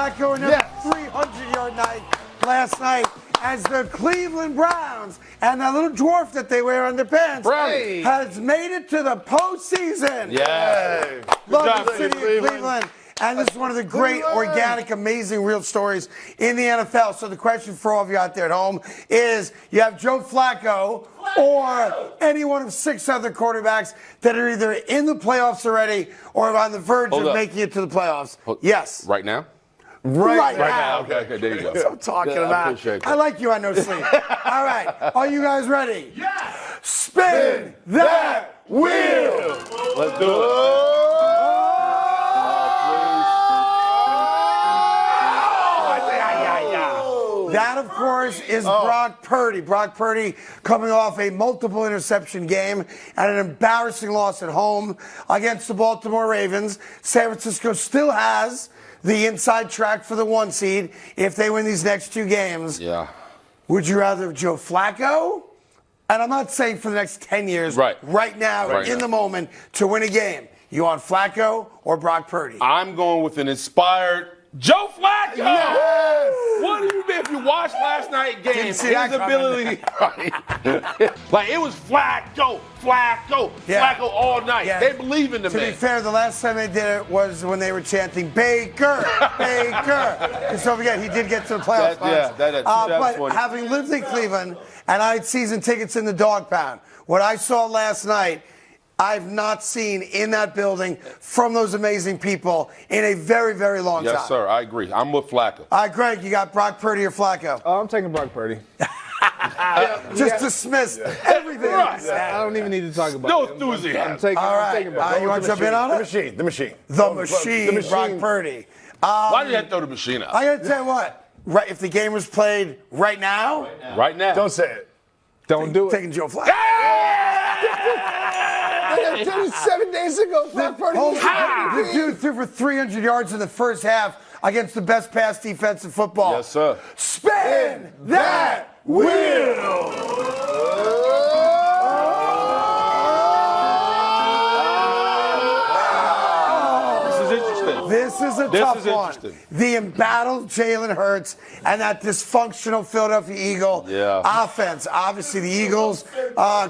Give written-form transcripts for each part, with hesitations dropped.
Flacco another 300-yard night last night as the Cleveland Browns and that little dwarf that they wear on their pants has made it to the postseason. Yeah. Love the city of Cleveland. And this is one of the great, organic, amazing, real stories in the NFL. So the question for all of you out there at home is, you have Joe Flacco or any one of 6 other quarterbacks that are either in the playoffs already or on the verge of making it to the playoffs. Yes. Right now? Right now. Okay, there you go. That's what I'm talking about. I like you on No Sleep. All right. Are you guys ready? Yeah. Spin that wheel. Let's do it. That, of course, is Brock Purdy. Brock Purdy coming off a multiple interception game and an embarrassing loss at home against the Baltimore Ravens. San Francisco still has the inside track for the 1 seed if they win these next 2 games. Yeah. Would you rather have Joe Flacco? And I'm not saying for the next 10 years. Right now, in the moment, to win a game. You want Flacco or Brock Purdy? I'm going with an inspired Joe Flacco! Yes! What do you mean? If you watched last night's game, his ability. Like, it was Flacco all night. Yeah. They believe in the man. To be fair, the last time they did it was when they were chanting Baker, Baker. Because don't forget, he did get to the playoffs. But having lived in Cleveland, and I had season tickets in the dog pound, what I saw last night, I've not seen in that building from those amazing people in a very, very long time. Yes, sir. I agree. I'm with Flacco. All right, Greg, you got Brock Purdy or Flacco? Oh, I'm taking Brock Purdy. Just dismissed everything. I don't even need to talk about it. No enthusiasm. I'm taking Brock. You want to jump in on it? The machine. The machine, Brock Purdy. Why did you have to throw the machine out? I got to tell you what. Right, if the game was played right now. Right now. Don't say it. Don't do it. Taking Joe Flacco. 7 days ago, Brock Purdy. The dude threw for 300 yards in the first half against the best pass defense in football. Yes, sir. Spin that wheel. This is a tough one. The embattled Jalen Herz and that dysfunctional Philadelphia Eagle offense. Obviously, the Eagles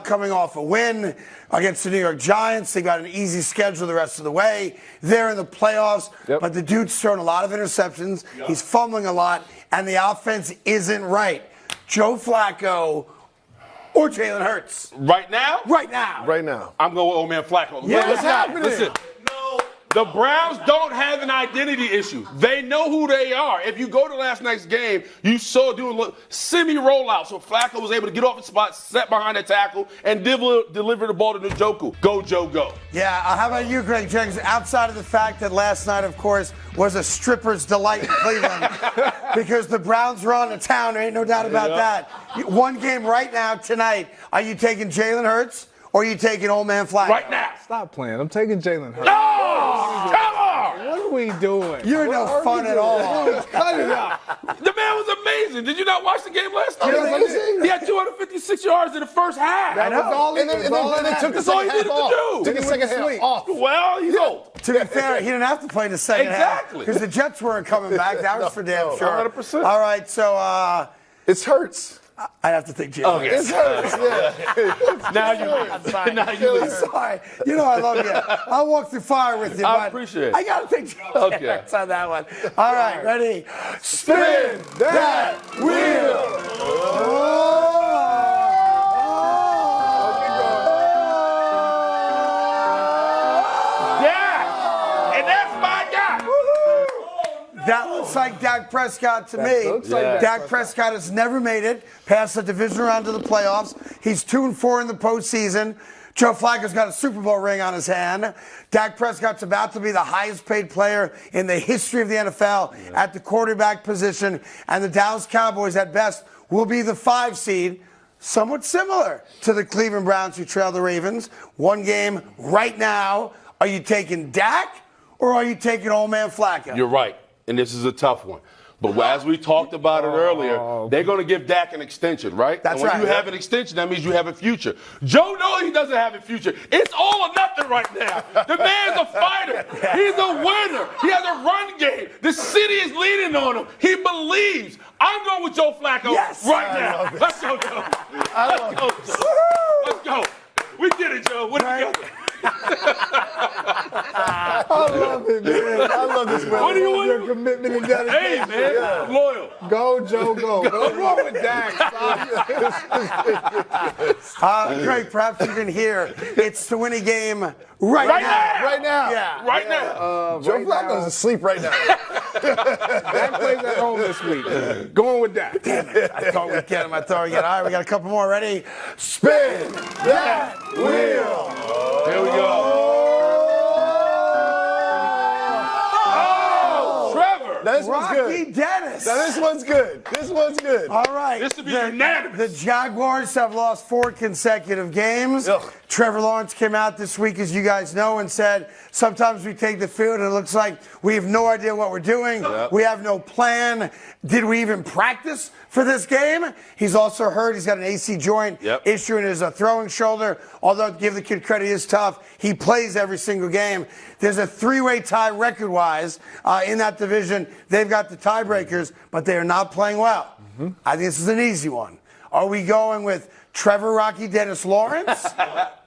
coming off a win against the New York Giants. They got an easy schedule the rest of the way. They're in the playoffs, but the dude's thrown a lot of interceptions. He's fumbling a lot, and the offense isn't right. Joe Flacco or Jalen Hurts? Right now? Right now. Right now. I'm going with old man Flacco. What's happening? Listen. The Browns don't have an identity issue. They know who they are. If you go to last night's game, you saw doing semi-rollout. So Flacco was able to get off the spot, set behind the tackle, and deliver the ball to Njoku. Go, Joe, go. Yeah, how about you, Greg Jennings? Outside of the fact that last night, of course, was a stripper's delight in Cleveland because the Browns were on the town. There ain't no doubt about that. One game right now, tonight, are you taking Jalen Hurts or are you taking old man Flacco? Right now. Stop playing. I'm taking Jalen Herz. No! Come on! What are we doing? You're no fun at all. Cut it out. The man was amazing. Did you not watch the game last night? Amazing. He had 256 yards in the first half. That was all he And then they took the second half off. Took the second half off. Well, he's old. To be fair, he didn't have to play the second half. Because the Jets weren't coming back. That was for damn sure. 100%. All right, so It's Hertz. I have to think Jalen. Okay. It's Hertz, yeah. Now you Now you I'm sorry. You know I love you. I'll walk through fire with you. I appreciate it. I got to think Okay. Jalen on that one. All right, ready? Spin that wheel. That looks like Dak Prescott to me. Dak Prescott has never made it past the division round to the playoffs. He's 2-4 in the postseason. Joe Flacco's got a Super Bowl ring on his hand. Dak Prescott's about to be the highest paid player in the history of the NFL at the quarterback position. And the Dallas Cowboys, at best, will be the 5 seed. Somewhat similar to the Cleveland Browns who trail the Ravens. One game right now. Are you taking Dak or are you taking old man Flacco? You're right. And this is a tough one. But as we talked about it earlier, they're going to give Dak an extension, right? That's and when right. you have an extension, that means you have a future. Joe knows he doesn't have a future. It's all or nothing right now. The man's a fighter. He's a winner. He has a run game. The city is leaning on him. He believes. I'm going with Joe Flacco right now. Let's go, Joe. Let's go, Joe. Let's go. We did it, Joe. We're together. I love it, man. I love this, man. What do you Your want? commitment and dedication. Hey, man. Loyal. Go, Joe, go. What's wrong with Dak? Craig, perhaps you can hear it's the winning game right now. Right now. Yeah. Right now. Joe Flacco's asleep right now. Dak plays at home this week. Going with Dak. I thought we'd get him. All right, we got a couple more. Ready? Spin that wheel. Here we go. Oh, Trevor. Now, this one's Rocky good. Dennis. Now, this one's good. This one's good. All right. This would be unanimous. The Jaguars have lost 4 consecutive games. Ugh. Trevor Lawrence came out this week, as you guys know, and said, sometimes we take the field and it looks like we have no idea what we're doing. Yep. We have no plan. Did we even practice for this game? He's also hurt. He's got an AC joint issue in his throwing shoulder. Although, to give the kid credit, he is tough. He plays every single game. There's a 3-way tie record-wise in that division. They've got the tiebreakers, but they are not playing well. I think this is an easy one. Are we going with Trevor Rocky Dennis Lawrence,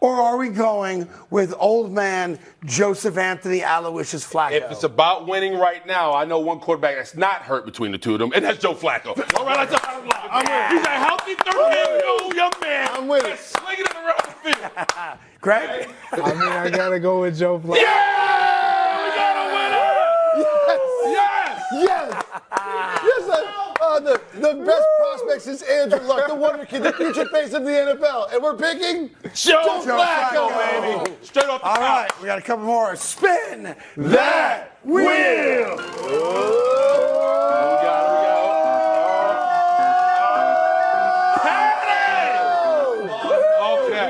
or are we going with old man Joseph Anthony Aloysius Flacco? If it's about winning right now, I know one quarterback that's not hurt between the two of them, and that's Joe Flacco. All right, let's talk about it. He's a healthy 38-year-old young man. I'm with it. That's slinging it around the field. Greg? I mean, I got to go with Joe Flacco. Yeah! We got a winner! Yes! Yes! The best prospect since Andrew Luck, the wonder kid, the future face of the NFL. And we're picking Joe Flacco, Flacco, baby. Straight off the All top. right, we got a couple more. Spin That wheel. We got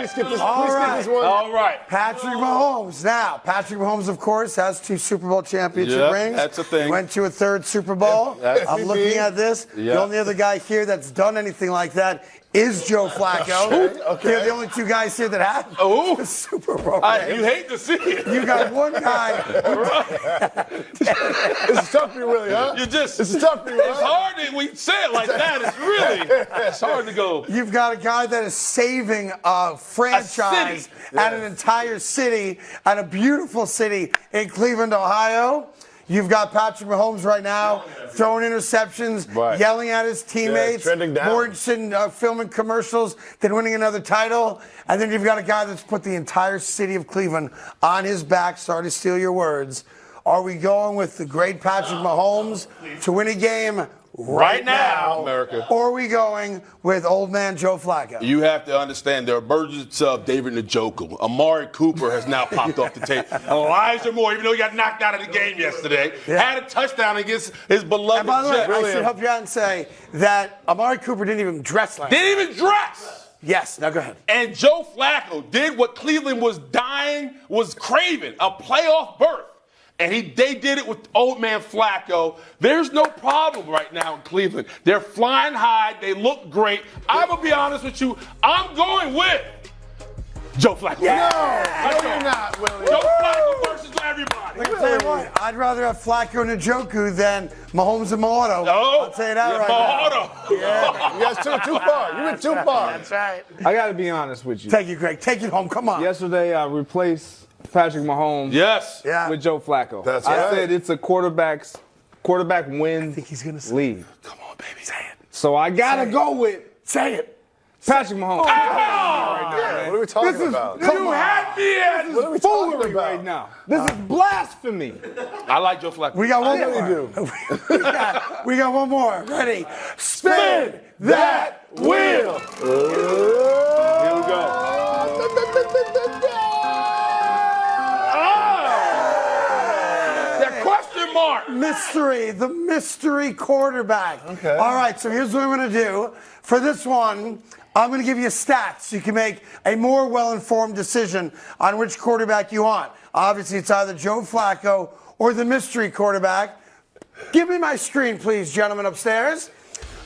Please skip this, All please skip right. this one. All right. Patrick Mahomes. Now, Patrick Mahomes, of course, has 2 Super Bowl championship Yeah, rings. that's a thing. He went to a 3rd Super Bowl. That's I'm looking at this. Yeah. The only other guy here that's done anything like that is Joe Flacco. Okay. They're the only 2 guys here that have Oh. a Super Bowl ring. You hate to see it. You got one guy. This is tough for you, Willie, huh? You just. This is tough for you, It's huh? hard when we say it like that. It's hard to go. You've got a guy that is saving a franchise and an entire city and a beautiful city in Cleveland, Ohio. You've got Patrick Mahomes right now throwing interceptions, yelling at his teammates, trending down. more interested in filming commercials than winning another title. And then you've got a guy that's put the entire city of Cleveland on his back. Sorry to steal your words. Are we going with the great Patrick Mahomes to win a game right now, America? Or are we going with old man Joe Flacco? You have to understand the emergence of David Njoku. Amari Cooper has now popped off the tape. Elijah Moore, even though he got knocked out of the game yesterday, had a touchdown against his beloved And by the way, Jets. I should help you out and say that Amari Cooper didn't even dress last night. Didn't even dress. Yes, now go ahead. And Joe Flacco did what Cleveland was craving, a playoff berth. And they did it with old man Flacco. There's no problem right now in Cleveland. They're flying high. They look great. I'm going to be honest with you. I'm going with Joe Flacco. No, you're not, Willie. Joe Flacco versus everybody. I'll tell you what, I'd rather have Flacco and Njoku than Mahomes and Mahoto. Oh, I'll tell you that right Mahoto. now. You guys took it too far. You went too far. That's right. I got to be honest with you. Take it, Greg. Take it home. Come on. Yesterday, I replaced Patrick Mahomes Yes. Yeah. with Joe Flacco. That's I right. said it's a quarterback win I think he's going to say lead. Come on, baby. Say it. So I got to Say it. go with Say it. Patrick Mahomes. Yeah, what are we talking about? You had me at What are we talking Foolery about? right now. This is blasphemy. I like Joe Flacco. We got one I really more. we got one more. Ready? Spin that wheel. Here we go. That question mark. Mystery, the mystery quarterback. Okay. All right, so here's what I'm going to do. For this one, I'm going to give you stats so you can make a more well-informed decision on which quarterback you want. Obviously, it's either Joe Flacco or the mystery quarterback. Give me my screen, please, gentlemen upstairs.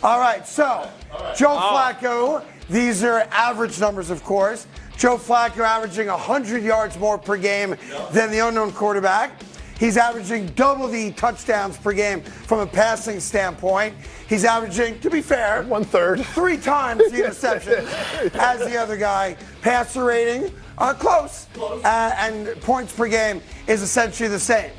All right, so Joe Flacco, these are average numbers, of course. Joe Flacco averaging 100 yards more per game than the unknown quarterback. He's averaging double the touchdowns per game from a passing standpoint. He's averaging, to be fair, 1/3. 3 times the interceptions as the other guy. Passer rating, close. And points per game is essentially the same.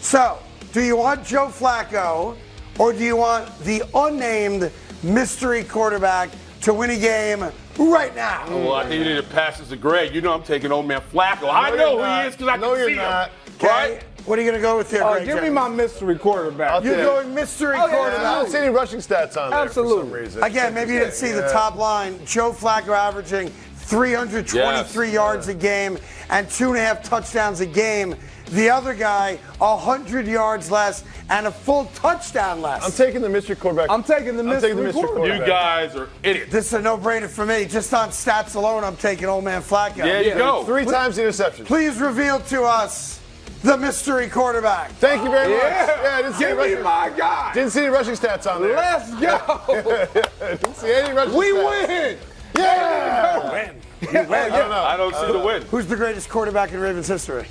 So, do you want Joe Flacco or do you want the unnamed mystery quarterback to win a game right now? Well, I think you need to pass this to Greg. You know I'm taking old man Flacco. I know who he is because I can see him. Right? What are you going to go with here, Greg? Give me my mystery quarterback. You're going mystery quarterback. I don't see any rushing stats on there Absolutely. for some reason. Again, maybe you didn't see the top line. Joe Flacco averaging 323 yards a game and 2.5 touchdowns a game. The other guy, 100 yards less and a full touchdown less. I'm taking the mystery quarterback. I'm taking the mystery quarterback. You guys are idiots. This is a no-brainer for me. Just on stats alone, I'm taking old man Flacco. There you go. 3 times the interception. Please reveal to us the mystery quarterback. Thank you very much. Yeah, I didn't see give any me my guy. Didn't see any rushing stats on there. Let's go. Didn't see any rushing We stats. win. Yeah. Win. I don't know. I don't see the win. Who's the greatest quarterback in Ravens history?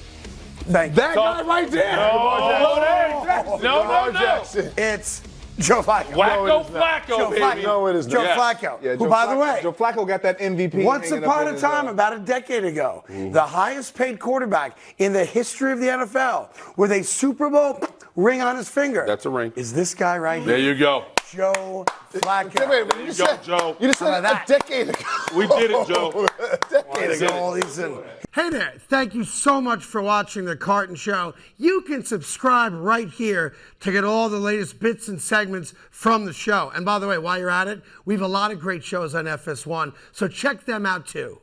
Thank you. That guy right there. No. Jackson. It's Joe Flacco. Flacco, Joe baby. Flacco. No, it is Joe not. Flacco. Yeah, Who, by the way, Joe Flacco got that MVP. once hanging upon up a in his, time, about a decade ago, the highest paid quarterback in the history of the NFL with a Super Bowl ring on his finger. That's a ring. Is this guy right There here? you go. Joe Flacco. Wait, There you go, Joe. You just said How about a decade ago. We did it, Joe. A decade Is ago. all he's in. Hey there, thank you so much for watching The Carton Show. You can subscribe right here to get all the latest bits and segments from the show. And by the way, while you're at it, we have a lot of great shows on FS1, so check them out too.